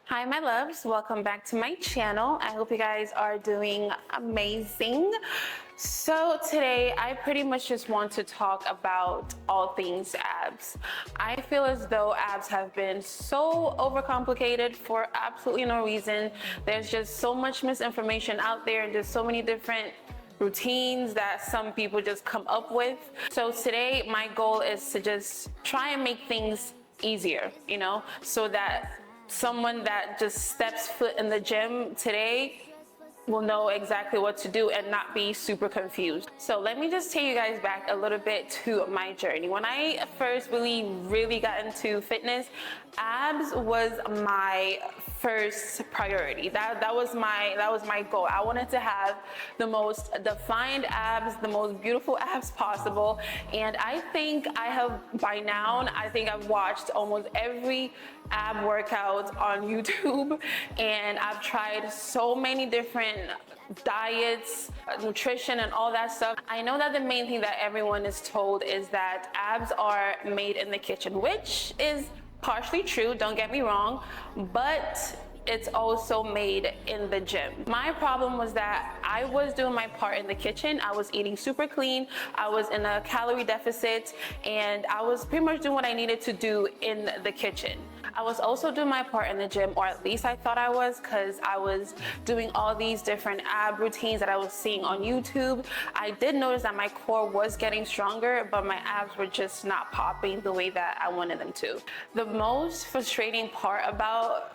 Hi my loves, welcome back to my channel. I hope you guys are doing amazing. So today I pretty much just want to talk about all things abs. I feel as though abs have been so overcomplicated for absolutely no reason. There's just so much misinformation out there and there's so many different routines that some people just come up with. So today my goal is to just try and make things easier, so that someone that just steps foot in the gym today will know exactly what to do and not be super confused. So let me just take you guys back a little bit to my journey. When I first really got into fitness, abs was my first priority. That was my goal. I wanted to have the most defined abs, the most beautiful abs possible. And I think I have by now, I've watched almost every ab workout on YouTube, and I've tried so many different diets, nutrition, and all that stuff. I know that the main thing that everyone is told is that abs are made in the kitchen, which is partially true, don't get me wrong, but it's also made in the gym. My problem was that I was doing my part in the kitchen. I was eating super clean. I was in a calorie deficit, and I was pretty much doing what I needed to do in the kitchen. I was also doing my part in the gym, or at least I thought I was, because I was doing all these different ab routines that I was seeing on YouTube. I did notice that my core was getting stronger, but my abs were just not popping the way that I wanted them to. The most frustrating part about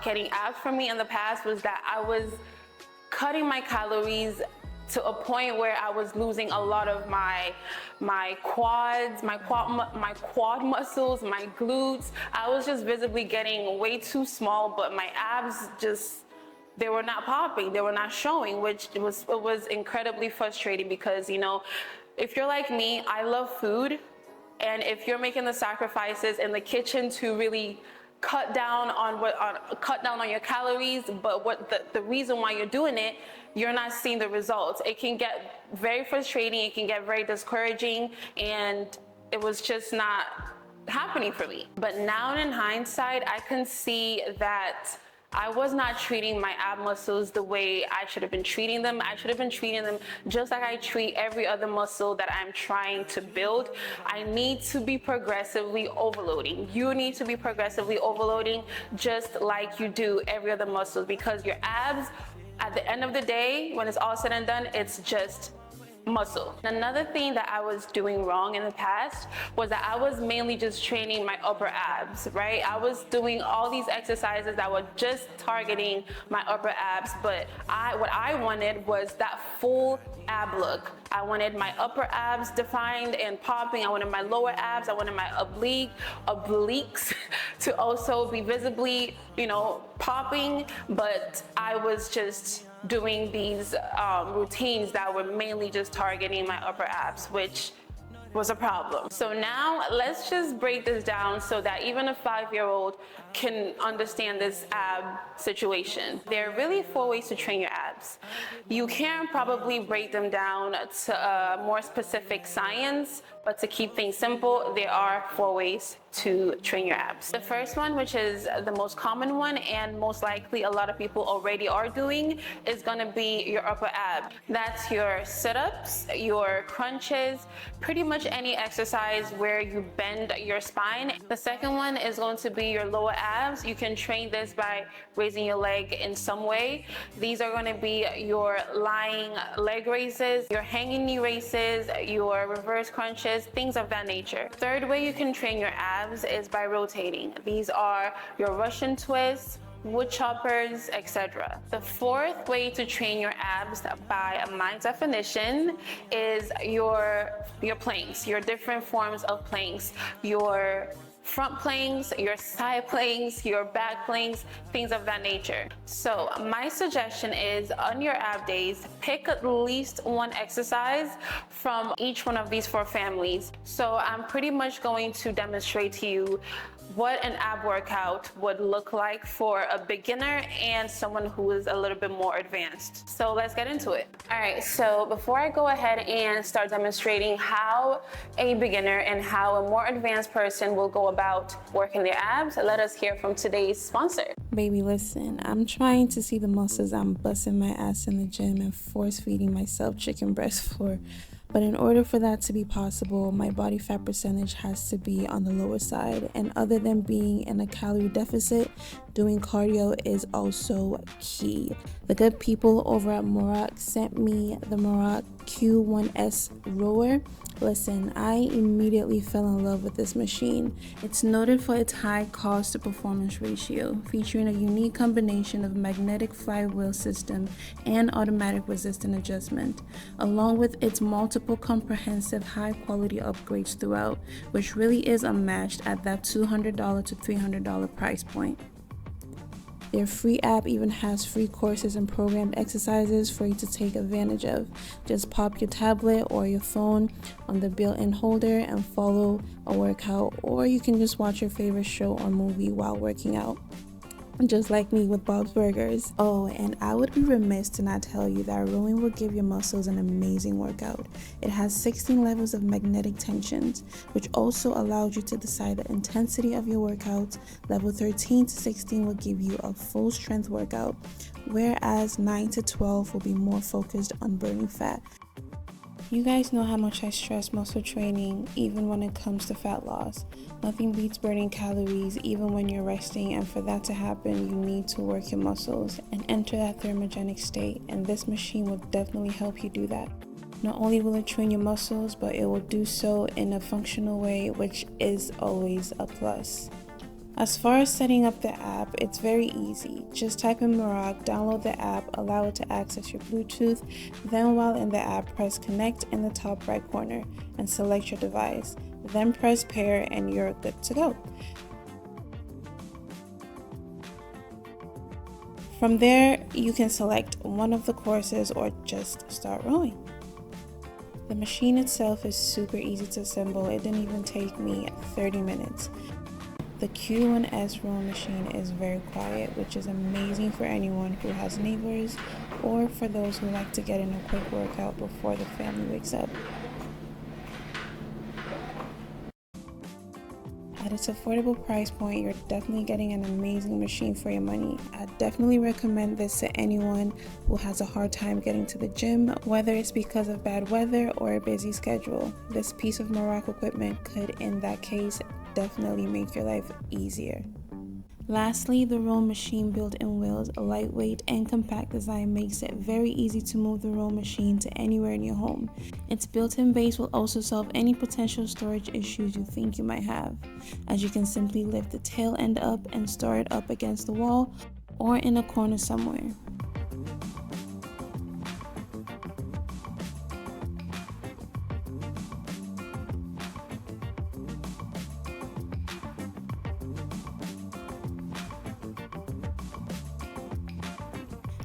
getting abs for me in the past was that I was cutting my calories to a point where I was losing a lot of my quads, my quad muscles, my glutes. I was just visibly getting way too small, but my abs they were not popping, they were not showing, which it was incredibly frustrating because, if you're like me, I love food. And if you're making the sacrifices in the kitchen to really cut down on your calories, but the reason why you're doing it, you're not seeing the results. It can get very frustrating, it can get very discouraging, and it was just not happening for me. But now in hindsight, I can see that I was not treating my ab muscles the way I should have been treating them. I should have been treating them just like I treat every other muscle that I'm trying to build. I need to be progressively overloading. You need to be progressively overloading just like you do every other muscle, because your abs, at the end of the day, when it's all said and done, it's just muscle. Another thing that I was doing wrong in the past was that I was mainly just training my upper abs, right? I was doing all these exercises that were just targeting my upper abs, but what I wanted was that full ab look. I wanted my upper abs defined and popping. I wanted my lower abs. I wanted my obliques to also be visibly, popping, but I was just doing these routines that were mainly just targeting my upper abs, which was a problem. So now let's just break this down so that even a 5-year-old can understand this ab situation. There are really 4 ways to train your abs. You can probably break them down to a more specific science, but to keep things simple, there are 4 ways to train your abs. The first one, which is the most common one and most likely a lot of people already are doing, is going to be your upper ab. That's your sit-ups, your crunches, pretty much any exercise where you bend your spine. The second one is going to be your lower abs. You can train this by raising your leg in some way. These are going to be your lying leg raises, your hanging knee raises, your reverse crunches, things of that nature. Third way you can train your abs is by rotating. These are your Russian twists, wood choppers, etc. The fourth way to train your abs, by my definition, is your planks, your different forms of planks, your front planks, your side planks, your back planks, things of that nature. So my suggestion is, on your ab days, pick at least one exercise from each one of these 4 families. So I'm pretty much going to demonstrate to you what an ab workout would look like for a beginner and someone who is a little bit more advanced. So let's get into it. All right, so before I go ahead and start demonstrating how a beginner and how a more advanced person will go about working their abs, let us hear from today's sponsor. Baby, listen, I'm trying to see the muscles I'm busting my ass in the gym and force feeding myself chicken breast for. But in order for that to be possible, my body fat percentage has to be on the lower side. And other than being in a calorie deficit, doing cardio is also key. The good people over at Merach sent me the Merach Q1S rower. Listen, I immediately fell in love with this machine. It's noted for its high cost to performance ratio, featuring a unique combination of magnetic flywheel system and automatic resistance adjustment, along with its multiple comprehensive high quality upgrades throughout, which really is unmatched at that $200 to $300 price point. Their free app even has free courses and programmed exercises for you to take advantage of. Just pop your tablet or your phone on the built-in holder and follow a workout, or you can just watch your favorite show or movie while working out, just like me with Bob's Burgers. Oh, and I would be remiss to not tell you that rowing will give your muscles an amazing workout. It has 16 levels of magnetic tensions, which also allows you to decide the intensity of your workouts. Level 13 to 16 will give you a full strength workout, whereas 9 to 12 will be more focused on burning fat. You guys know how much I stress muscle training, even when it comes to fat loss. Nothing beats burning calories, even when you're resting, and for that to happen, you need to work your muscles and enter that thermogenic state, and this machine will definitely help you do that. Not only will it train your muscles, but it will do so in a functional way, which is always a plus. As far as setting up the app, it's very easy. Just type in Merach, download the app, allow it to access your Bluetooth, then while in the app, press connect in the top right corner and select your device. Then press pair and you're good to go. From there, you can select one of the courses or just start rowing. The machine itself is super easy to assemble. It didn't even take me 30 minutes. The Q1S rowing machine is very quiet, which is amazing for anyone who has neighbors or for those who like to get in a quick workout before the family wakes up. At its affordable price point, you're definitely getting an amazing machine for your money. I definitely recommend this to anyone who has a hard time getting to the gym, whether it's because of bad weather or a busy schedule. This piece of Merach equipment could, in that case, definitely make your life easier. Lastly, the row machine built-in wheels, a lightweight and compact design makes it very easy to move the row machine to anywhere in your home. Its built-in base will also solve any potential storage issues you think you might have, as you can simply lift the tail end up and store it up against the wall or in a corner somewhere.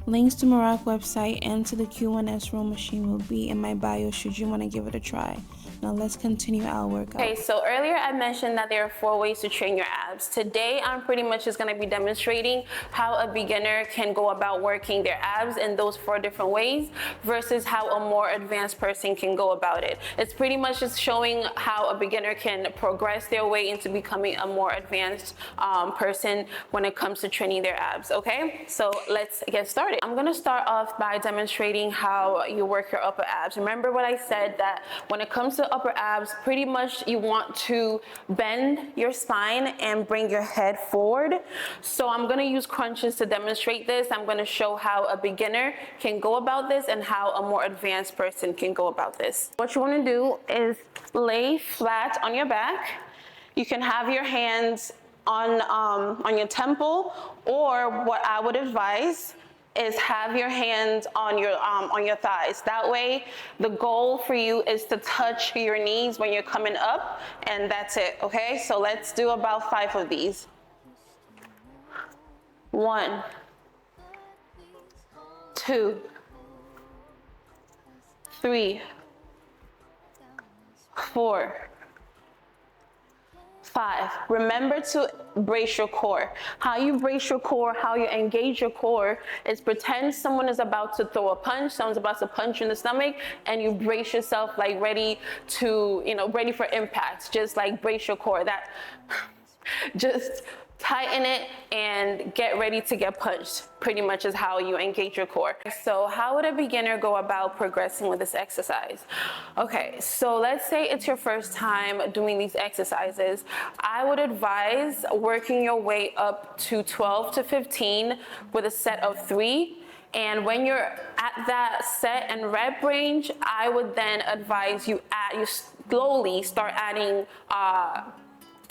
Links to Merach website and to the Q1S row machine will be in my bio should you want to give it a try. Now let's continue our workout. Okay, so earlier I mentioned that there are 4 ways to train your abs. Today I'm pretty much just going to be demonstrating how a beginner can go about working their abs in those 4 different ways versus how a more advanced person can go about it. It's pretty much just showing how a beginner can progress their way into becoming a more advanced person when it comes to training their abs, okay? So let's get started. I'm going to start off by demonstrating how you work your upper abs. Remember what I said, that when it comes to upper abs, pretty much you want to bend your spine and bring your head forward. So I'm going to use crunches to demonstrate this. I'm going to show how a beginner can go about this and how a more advanced person can go about this. What you want to do is lay flat on your back. You can have your hands on your temple, or what I would advise is have your hands on your thighs. That way, the goal for you is to touch your knees when you're coming up, and that's it, okay? So let's do about 5 of these. 1, 2, 3, 4, 5, remember to brace your core. How you brace your core, how you engage your core is pretend someone is about to throw a punch, someone's about to punch you in the stomach, and you brace yourself like ready to, ready for impact. Just like brace your core. That just tighten it and get ready to get punched, pretty much is how you engage your core. So how would a beginner go about progressing with this exercise? Okay, so let's say it's your first time doing these exercises. I would advise working your way up to 12 to 15 with a set of 3. And when you're at that set and rep range, I would then advise you slowly start adding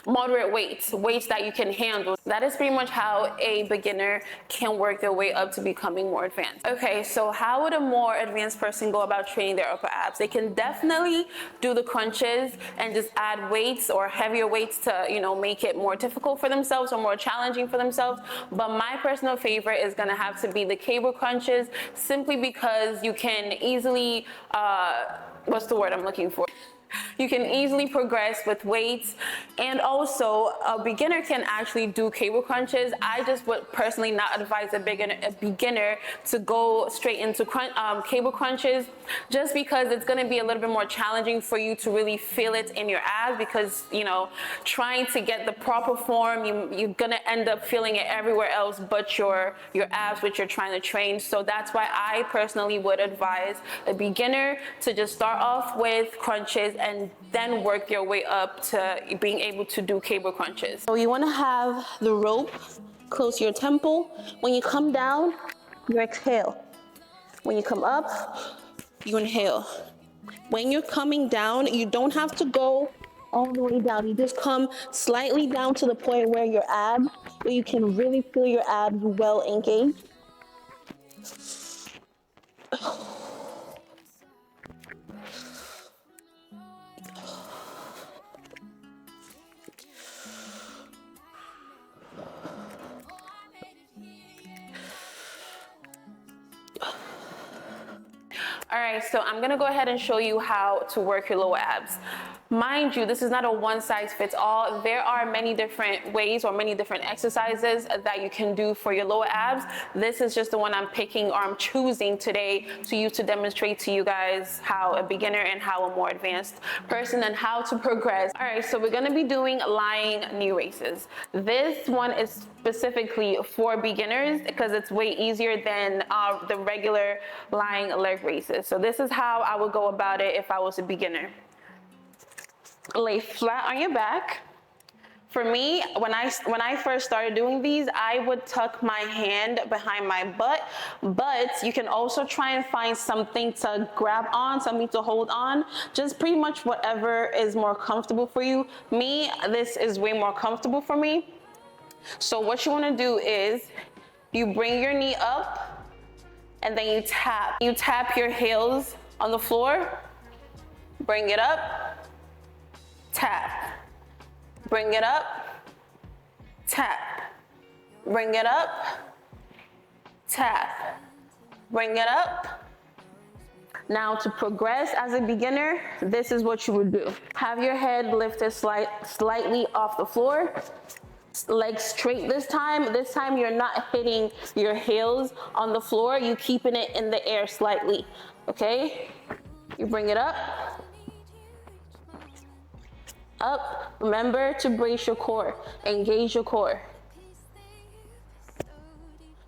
moderate weights that you can handle. That is pretty much how a beginner can work their way up to becoming more advanced. Okay, so how would a more advanced person go about training their upper abs? They can definitely do the crunches and just add weights or heavier weights to, make it more difficult for themselves or more challenging for themselves. But my personal favorite is gonna have to be the cable crunches, simply because you can easily, what's the word I'm looking for? You can easily progress with weights, and also a beginner can actually do cable crunches. I just would personally not advise a beginner to go straight into cable crunches, just because it's going to be a little bit more challenging for you to really feel it in your abs, because trying to get the proper form, you're going to end up feeling it everywhere else but your abs, which you're trying to train. So that's why I personally would advise a beginner to just start off with crunches and then work your way up to being able to do cable crunches. So you want to have the rope close to your temple. When you come down, you exhale. When you come up, you inhale. When you're coming down, you don't have to go all the way down. You just come slightly down to the point where where you can really feel your abs well engaged. All right, so I'm gonna go ahead and show you how to work your lower abs. Mind you, this is not a one size fits all. There are many different ways or many different exercises that you can do for your lower abs. This is just the one I'm picking or I'm choosing today to use to demonstrate to you guys how a beginner and how a more advanced person and how to progress. All right, so we're gonna be doing lying knee raises. This one is specifically for beginners because it's way easier than the regular lying leg raises. So this is how I would go about it if I was a beginner. Lay flat on your back. For me, when I first started doing these, I would tuck my hand behind my butt, but you can also try and find something to grab on, something to hold on, just pretty much whatever is more comfortable for you. Me, this is way more comfortable for me. So what you want to do is you bring your knee up and then you tap. You tap your heels on the floor, bring it up, tap, bring it up, tap, bring it up, tap, bring it up. Now to progress as a beginner, this is what you would do. Have your head lifted slightly off the floor, legs straight this time. This time you're not hitting your heels on the floor, you keeping it in the air slightly, okay? You bring it up. Up. Remember to brace your core, engage your core.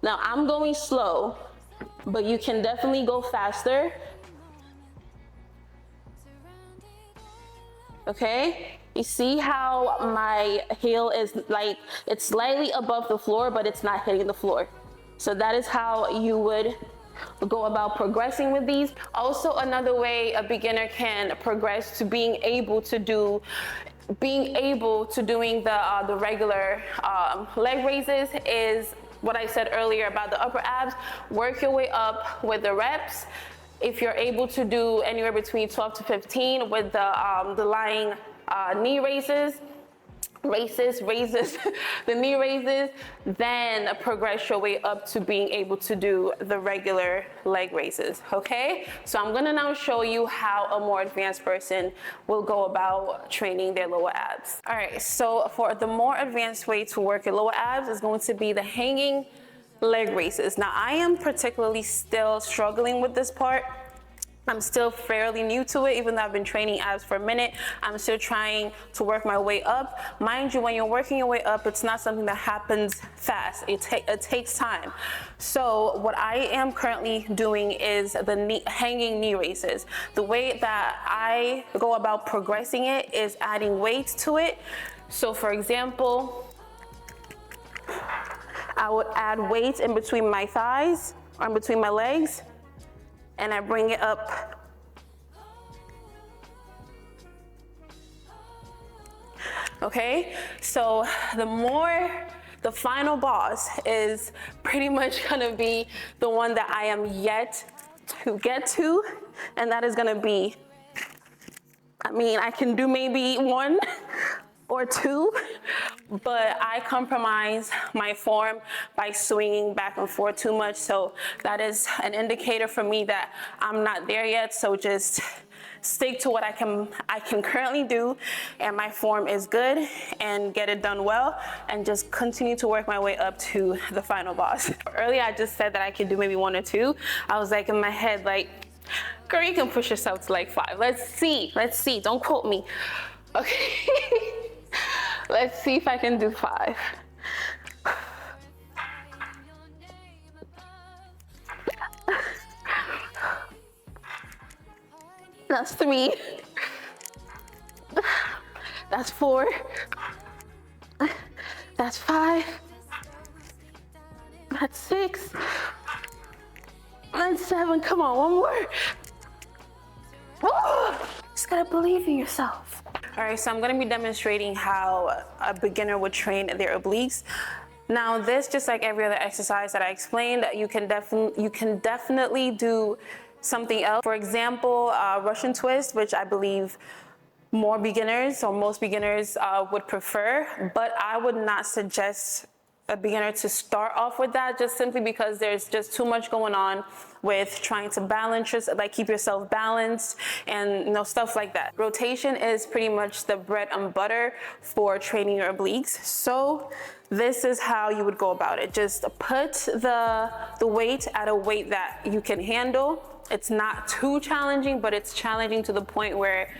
Now I'm going slow, but you can definitely go faster. Okay? You see how my heel is like, it's slightly above the floor, but it's not hitting the floor. So that is how you would go about progressing with these. Also, another way a beginner can progress to being able to doing the regular leg raises is what I said earlier about the upper abs. Work your way up with the reps. If you're able to do anywhere between 12 to 15 with the lying knee raises, raises, the knee raises, then progress your way up to being able to do the regular leg raises, okay? So I'm gonna now show you how a more advanced person will go about training their lower abs. All right, so for the more advanced way to work your lower abs is going to be the hanging leg raises. Now I am particularly still struggling with this part. I'm still fairly new to it, even though I've been training abs for a minute. I'm still trying to work my way up. Mind you, when you're working your way up, it's not something that happens fast. It takes time. So what I am currently doing is the hanging knee raises. The way that I go about progressing it is adding weights to it. So for example, I would add weights in between my thighs or in between my legs, and I bring it up. Okay, so the final boss is pretty much gonna be the one that I am yet to get to, and that is gonna be, I mean, I can do maybe one or two, but I compromise my form by swinging back and forth too much. So that is an indicator for me that I'm not there yet. So just stick to what I can currently do, and my form is good, and get it done well, and just continue to work my way up to the final boss. Earlier I just said that I could do maybe one or two. I was like in my head like, girl, you can push yourself to like 5. Let's see, don't quote me. Okay. Let's see if I can do 5. That's 3. That's 4. That's 5. That's 6. That's 7. Come on, one more. Just gotta believe in yourself. All right, so I'm gonna be demonstrating how a beginner would train their obliques. Now this, just like every other exercise that I explained, you can definitely do something else. For example, Russian twist, which I believe more beginners or most beginners would prefer, but I would not suggest a beginner to start off with that, just simply because there's just too much going on with trying to balance, like keep yourself balanced and stuff like that. Rotation is pretty much the bread and butter for training your obliques. So this is how you would go about it. Just put the weight at a weight that you can handle. It's not too challenging, but it's challenging to the point where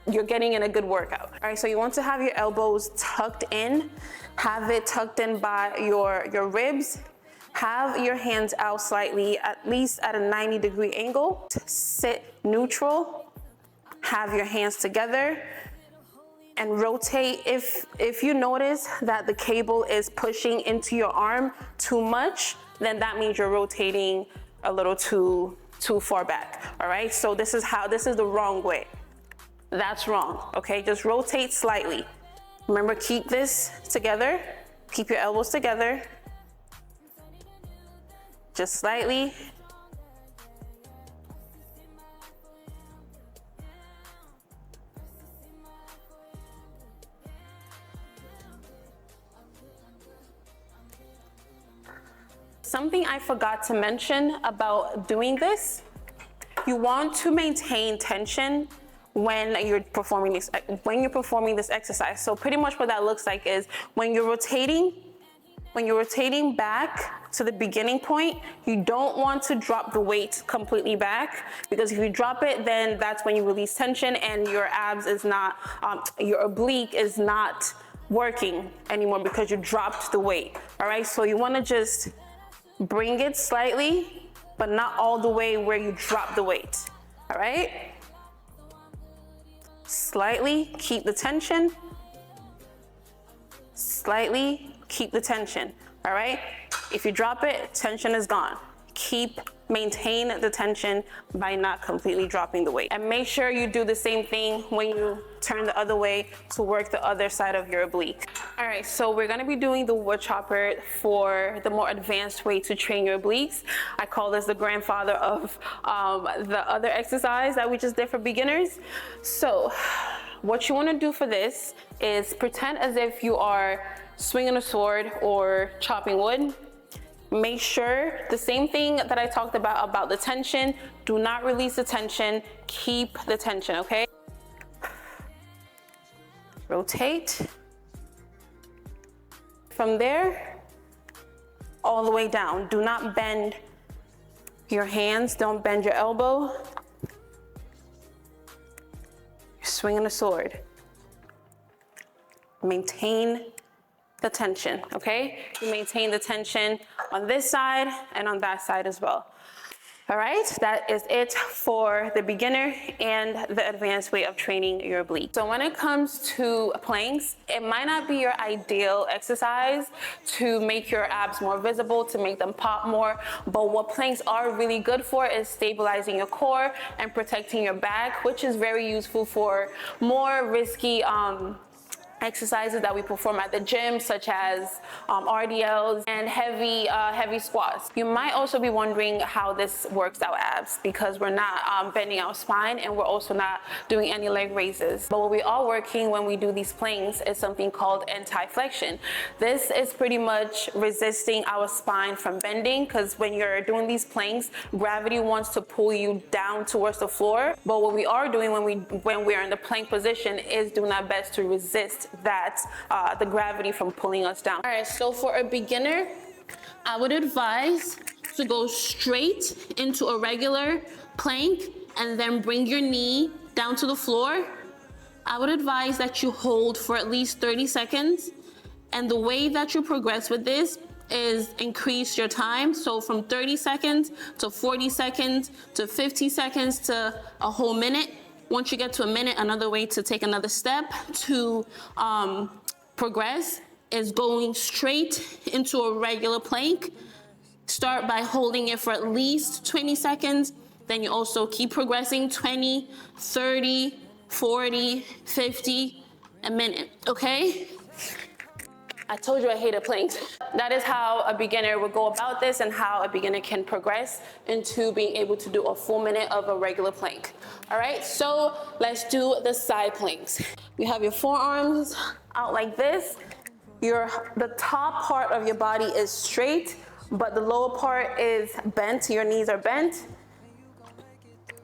you're getting in a good workout. All right, so you want to have your elbows tucked in, have it tucked in by your ribs, have your hands out slightly, at least at a 90-degree angle. Sit neutral, have your hands together, and rotate. If you notice that the cable is pushing into your arm too much, then that means you're rotating a little too far back, all right? So this is the wrong way. That's wrong, okay? Just rotate slightly. Remember, keep this together. Keep your elbows together. Just slightly. Something I forgot to mention about doing this, you want to maintain tension when you're performing this exercise. So pretty much what that looks like is when you're rotating back to the beginning point, you don't want to drop the weight completely back, because if you drop it, then that's when you release tension and your abs is not, your oblique is not working anymore because you dropped the weight. All right, so you want to just bring it slightly, but not all the way where you drop the weight. All right. Slightly keep the tension, slightly keep the tension, all right? If you drop it, tension is gone. Maintain the tension by not completely dropping the weight. And make sure you do the same thing when you turn the other way to work the other side of your oblique. All right, so we're gonna be doing the wood chopper for the more advanced way to train your obliques. I call this the grandfather of the other exercise that we just did for beginners. So what you want to do for this is pretend as if you are swinging a sword or chopping wood. Make sure the same thing that I talked about the tension. Do not release the tension. Keep the tension, okay? Rotate. From there, all the way down. Do not bend your hands. Don't bend your elbow. You're swinging a sword. Maintain the tension, okay? You maintain the tension on this side and on that side as well. All right, that is it for the beginner and the advanced way of training your obliques. So when it comes to planks, it might not be your ideal exercise to make your abs more visible, to make them pop more, but what planks are really good for is stabilizing your core and protecting your back, which is very useful for more risky exercises that we perform at the gym, such as RDLs and heavy squats. You might also be wondering how this works our abs, because we're not bending our spine and we're also not doing any leg raises. But what we are working when we do these planks is something called anti-flexion. This is pretty much resisting our spine from bending, because when you're doing these planks, gravity wants to pull you down towards the floor. But what we are doing when we're in the plank position is doing our best to resist that the gravity from pulling us down. All right, so for a beginner, I would advise to go straight into a regular plank and then bring your knee down to the floor. I would advise that you hold for at least 30 seconds. And the way that you progress with this is increase your time. So from 30 seconds to 40 seconds to 50 seconds to a whole minute. Once you get to a minute, another way to take another step to progress is going straight into a regular plank. Start by holding it for at least 20 seconds. Then you also keep progressing 20, 30, 40, 50, a minute, okay? I told you I hated planks. That is how a beginner would go about this and how a beginner can progress into being able to do a full minute of a regular plank. All right, so let's do the side planks. You have your forearms out like this. The top part of your body is straight, but the lower part is bent. Your knees are bent.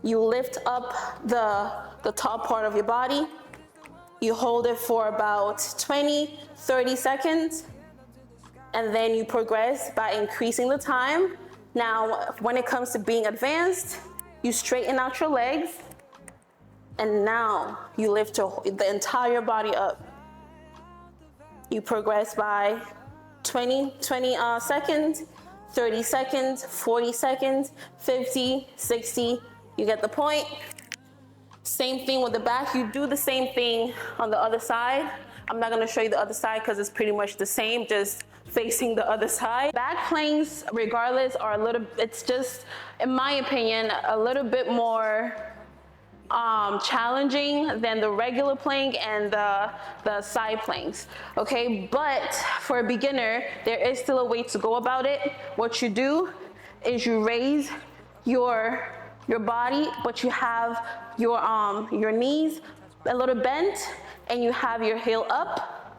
You lift up the top part of your body. You hold it for about 20, 30 seconds, and then you progress by increasing the time. Now, when it comes to being advanced, you straighten out your legs, and now you lift the entire body up. You progress by 20 seconds, 30 seconds, 40 seconds, 50, 60, you get the point. Same thing with the back. You do the same thing on the other side. I'm not gonna show you the other side because it's pretty much the same, just facing the other side. Back planks, regardless, are it's just, in my opinion, a little bit more challenging than the regular plank and the side planks, okay? But for a beginner, there is still a way to go about it. What you do is you raise your body, but you have your knees a little bent and you have your heel up.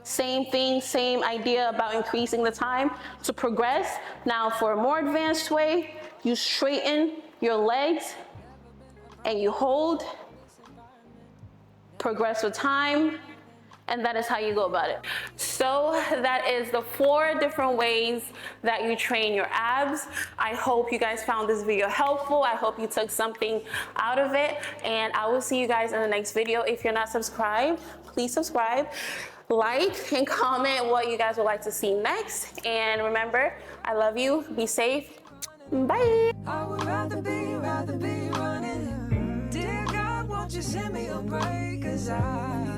Same thing, same idea about increasing the time to progress. Now for a more advanced way, you straighten your legs and you hold, progress with time, and that is how you go about it. So that is the 4 different ways that you train your abs. I hope you guys found this video helpful. I hope you took something out of it, and I will see you guys in the next video. If you're not subscribed, please subscribe, like, and comment what you guys would like to see next. And remember, I love you. Be safe. Bye. I would rather be running. Dear God, won't you send me a break? 'Cause I